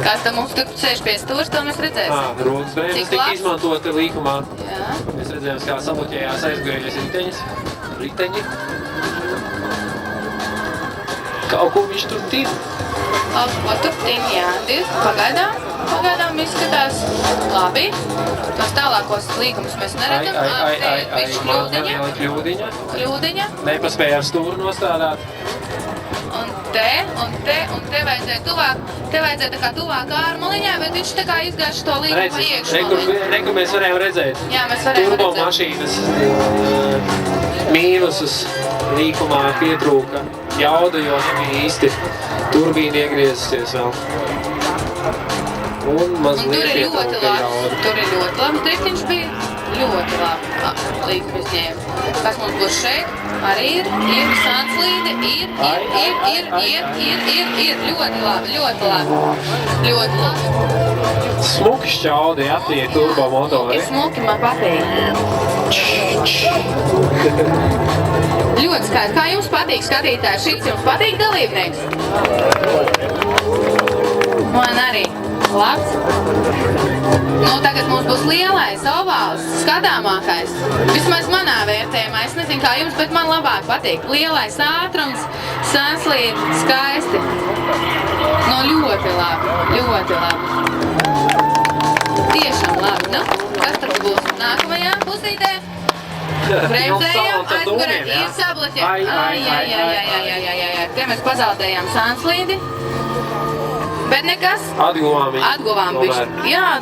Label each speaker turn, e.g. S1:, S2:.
S1: Kas tam mums tur sēž pie stūrs, to mēs redzēsim.
S2: Rokas bremzes tika izmantota līkumā.
S1: Jā.
S2: Mēs redzējām, kā sabloķējās aizgājušies riteņi. Kaut ko viņš tur tīr.
S1: Tur tīm jādir. Pagaidām izskatās labi. Tos tālākos līgumus mēs neredzam. Kļūdiņa.
S2: Nepaspēja ar stūru nostādāt.
S1: Un te vajadzēja tuvāk, tā kā tuvāk ārmaliņā, bet viņš tā kā izgājuši to līgumu iekšmaliņu.
S2: Neko mēs varējām redzēt.
S1: Jā, mēs varējām redzēt.
S2: Turbo mašīnas mīnusus līkumā pietrūka jauda, jo nebija īsti turbīna iegriezasies vēl. Un mazliet pietrūka jauda.
S1: Tur ir ļoti labs driftiņš bija. Ļoti labi līkumu izņēma. Kas mums būs šeit? Arī ir Sanslīde, ir. Ļoti labi.
S2: Smuki šķaudi, jā, tie turbo motori.
S1: Smuki man patīk. Ļoti skaisti. Kā jums patīk skatītāji? Šis jums patīk dalībnieks? Man arī. Labs. Nu, tagad mums būs lielais, ovāls, skatāmākais. Vismaz manā vērtējumā. Es nezinu, kā jums, bet man labāk patīk. Lielais ātrums, Sanslīde, skaisti. Nu, ļoti labi. Tiešām labi. Nu, kas tad būs nākamajā pusītē? Bremzējam, aizgurēt, ir sabloķē. Te mēs pazaudējām Sanslīdi. Bet nekas.
S2: Atguvām viņu.
S1: Atguvām bišķi. Jā.